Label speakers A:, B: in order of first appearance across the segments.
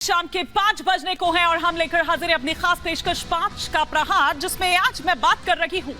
A: शाम के 5 बजने को है और हम लेकर हाजिर हैं अपनी खास पेशकश 5 का प्रहार, जिसमें आज मैं बात कर रही हूं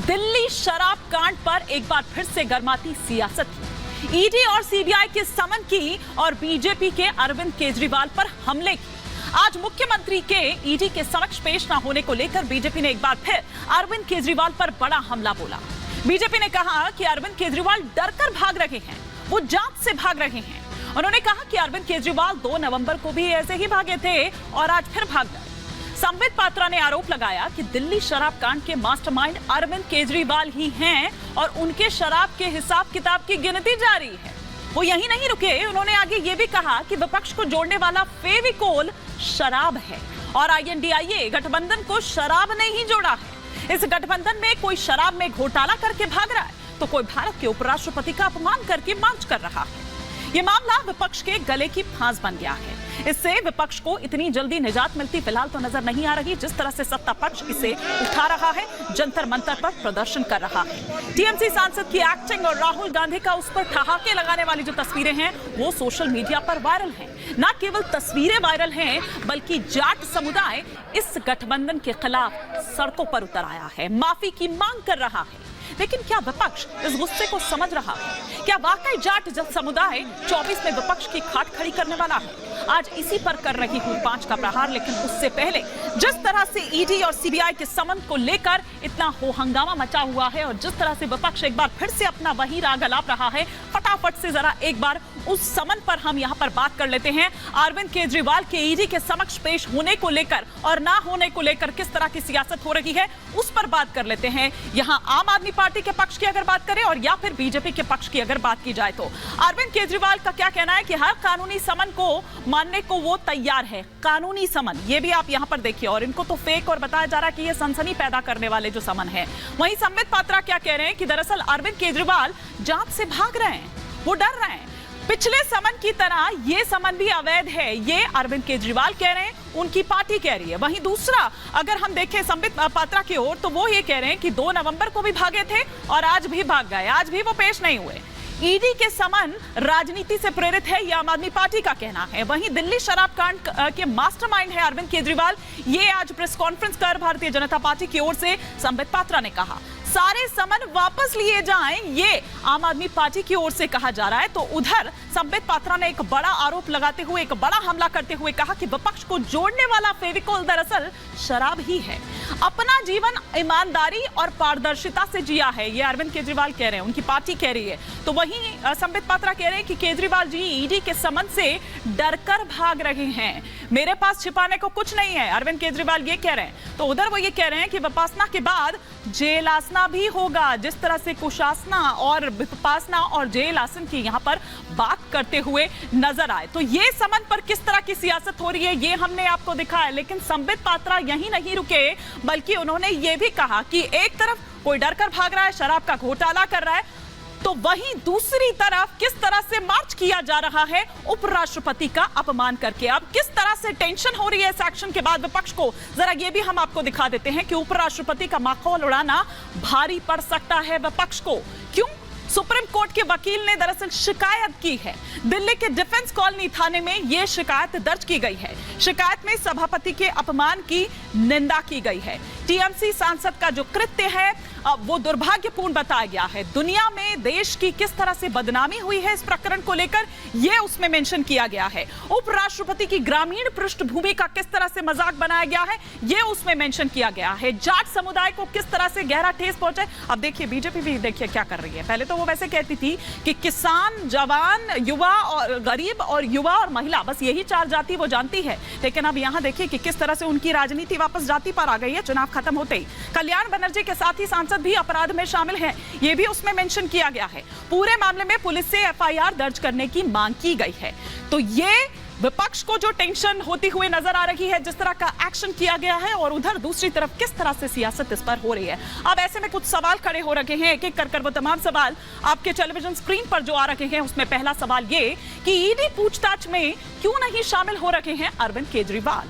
A: दिल्ली शराब कांड पर एक बार फिर से गर्माती सियासत की, ईडी और सीबीआई के समन की और बीजेपी के अरविंद केजरीवाल पर हमले की। आज मुख्यमंत्री के ईडी के समक्ष पेश न होने को लेकर बीजेपी ने एक बार फिर अरविंद केजरीवाल पर बड़ा हमला बोला। बीजेपी ने कहा कि अरविंद केजरीवाल डरकर भाग रहे हैं, वो जांच से भाग रहे हैं। उन्होंने कहा कि अरविंद केजरीवाल 2 नवंबर को भी ऐसे ही भागे थे और आज फिर भाग गए। संबित पात्रा ने आरोप लगाया कि दिल्ली शराब कांड के मास्टरमाइंड अरविंद केजरीवाल ही हैं और उनके शराब के हिसाब किताब की गिनती जारी है। वो यहीं नहीं रुके, उन्होंने आगे ये भी कहा कि विपक्ष को जोड़ने वाला फेविकोल शराब है और INDIA गठबंधन को शराब ने ही जोड़ा है। इस गठबंधन में कोई शराब में घोटाला करके भाग रहा है तो कोई भारत के उपराष्ट्रपति का अपमान करके मार्च कर रहा है। ये मामला विपक्ष के गले की फांस बन गया है। इससे विपक्ष को इतनी जल्दी निजात मिलती फिलहाल तो नजर नहीं आ रही। जिस तरह से सत्ता पक्ष इसे उठा रहा है, जंतर मंतर पर प्रदर्शन कर रहा है। टीएमसी सांसद की एक्टिंग और राहुल गांधी का उस पर ठहाके लगाने वाली जो तस्वीरें हैं वो सोशल मीडिया पर वायरल हैं। न केवल तस्वीरें वायरल हैं बल्कि जाट समुदाय इस गठबंधन के खिलाफ सड़कों पर उतर आया है, माफी की मांग कर रहा है। लेकिन क्या विपक्ष इस गुस्से को समझ रहा है? क्या वाकई जाट समुदाय 24 में विपक्ष की खाट खड़ी करने वाला है? आज इसी पर कर रही हूं 5 का प्रहार। लेकिन उससे पहले जिस तरह से ईडी और सीबीआई के समन को लेकर इतना हो हंगामा मचा हुआ है और जिस तरह से विपक्ष एक बार फिर से अपना वही राग अलाप रहा है, फटाफट से जरा एक बार उस समन पर हम यहां पर बात कर लेते हैं। अरविंद केजरीवाल के ईडी के समक्ष पेश होने को लेकर और ना होने को लेकर किस तरह की सियासत हो रही है उस पर बात कर लेते हैं। यहां आम आदमी पार्टी के पक्ष की अगर बात करें और या फिर बीजेपी के पक्ष की अगर बात की जाए तो अरविंद केजरीवाल का क्या कहना है कि हर कानूनी समन को मानने को वो तैयार है। कानूनी समन, ये भी आप यहां पर देखिए, और इनको तो फेक और बताया जा रहा है कि ये सनसनी पैदा करने वाले जो समन है। वहीं संबित पात्रा क्या कह रहे हैं कि दरअसल अरविंद केजरीवाल जांच से भाग रहे हैं, वो डर रहे हैं। पिछले समन की तरह ये समन भी अवैध है, ये अरविंद केजरीवाल कह रहे हैं, उनकी पार्टी कह रही है। वहीं दूसरा अगर हम देखें संबित पात्रा की ओर तो वो ये कह रहे हैं कि 2 नवंबर को भी भागे थे और आज भी भाग गए, आज भी वो पेश नहीं हुए। ईडी के समन राजनीति से प्रेरित है, यह आम आदमी पार्टी का कहना है। वहीं दिल्ली शराब कांड के मास्टरमाइंड है अरविंद केजरीवाल, ये आज प्रेस कॉन्फ्रेंस कर भारतीय जनता पार्टी की ओर से संबित पात्रा ने कहा सारे समन वापस लिए जाएं, ये आम आदमी पार्टी की ओर से कहा जा रहा है। तो उधर संबित पात्रा ने एक बड़ा आरोप लगाते हुए, एक बड़ा हमला करते हुए कहा कि विपक्ष को जोड़ने वाला फेविकोल दरअसल शराब ही है। अपना जीवन ईमानदारी और पारदर्शिता से जिया है, ये अरविंद केजरीवाल कह रहे हैं, उनकी पार्टी कह रही है। तो वहीं संबित पात्रा कह रहे हैं कि केजरीवाल जी ईडी के समन से डरकर भाग रहे हैं, मेरे पास छिपाने को कुछ नहीं है, अरविंद केजरीवाल ये कह रहे हैं। तो उधर वो ये कह रहे हैं कि विपासना के बाद जेल आसना भी होगा। जिस तरह से कुशासना और विपासना और जेल आसन की यहां पर बात करते हुए नजर आए, तो ये समन पर किस तरह की सियासत हो रही है ये हमने आपको दिखाया। लेकिन संबित पात्रा यहीं नहीं रुके, बल्कि उन्होंने ये भी कहा कि एक तरफ कोई डरकर भाग रहा है, शराब का घोटाला कर रहा है, तो वहीं दूसरी तरफ किस तरह से मार्च किया जा रहा है उपराष्ट्रपति का अपमान करके। अब किस तरह से टेंशन हो रही है इस एक्शन के बाद विपक्ष को, जरा ये भी हम आपको दिखा देते हैं कि उपराष्ट्रपति का माखौल उड़ाना भारी पड़ सकता है विपक्ष को। क्यों? सुप्रीम कोर्ट के वकील ने दरअसल शिकायत की है। दिल्ली के डिफेंस कॉलोनी थाने में यह शिकायत दर्ज की गई है। शिकायत में सभापति के अपमान की निंदा की गई है। टीएमसी सांसद का जो कृत्य है वो दुर्भाग्यपूर्ण बताया गया है। दुनिया में देश की किस तरह से बदनामी हुई है इस प्रकरण को लेकर यह उसमें मेंशन किया गया है। उपराष्ट्रपति की ग्रामीण पृष्ठभूमि का किस तरह से मजाक बनाया गया है यह उसमें मेंशन किया गया है। जाट समुदाय को किस तरह से गहरा ठेस पहुंचे। अब देखिए बीजेपी भी देखिए क्या कर रही है। पहले तो वो वैसे कहती थी कि किसान, जवान, युवा और गरीब और युवा और महिला, बस यही 4 जाति वो जानती है। लेकिन अब यहां देखिए कि किस तरह से उनकी राजनीति वापस जाति पर आ गई है चुनाव खत्म होते ही। कल्याण बनर्जी के साथ ही सांसद भी अपराध में शामिल हैं, ये भी उसमें मेंशन किया गया है। पूरे मामले में पुलिस से एफआईआर दर्ज करने की मांग की गई है। तो ये विपक्ष को जो टेंशन होती हुई नजर आ रही है, जिस तरह का एक्शन किया गया है, और उधर दूसरी तरफ किस तरह से सियासत इस पर हो रही है। अब ऐसे में कुछ सवाल खड़े हो रखे हैं, एक एक कर वो तमाम सवाल आपके टेलीविजन स्क्रीन पर जो आ रखे हैं उसमें पहला सवाल ये कि ईडी पूछताछ में क्यों नहीं शामिल हो रखे हैं अरविंद केजरीवाल।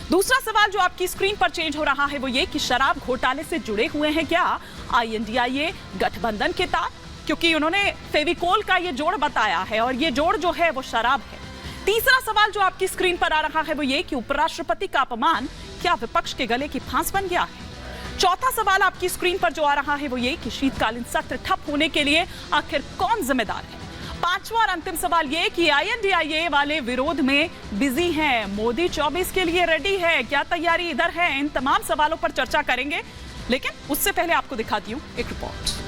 A: दूसरा सवाल जो आपकी स्क्रीन पर चेंज हो रहा है वो ये कि शराब घोटाले से जुड़े हुए हैं क्या INDIA गठबंधन के तार, क्योंकि उन्होंने फेविकोल का ये जोड़ बताया है और ये जोड़ जो है वो शराब है। तीसरा सवाल जो आपकी स्क्रीन पर आ रहा है वो ये कि उपराष्ट्रपति का अपमान क्या विपक्ष के गले की फांस बन गया है। चौथा सवाल आपकी स्क्रीन पर जो आ रहा है वो ये कि शीतकालीन सत्र ठप होने के लिए आखिर कौन जिम्मेदार है। पांचवा और अंतिम सवाल ये कि INDIA वाले विरोध में बिजी हैं, मोदी 24 के लिए रेडी है, क्या तैयारी इधर है। इन तमाम सवालों पर चर्चा करेंगे, लेकिन उससे पहले आपको दिखाती हूं एक रिपोर्ट।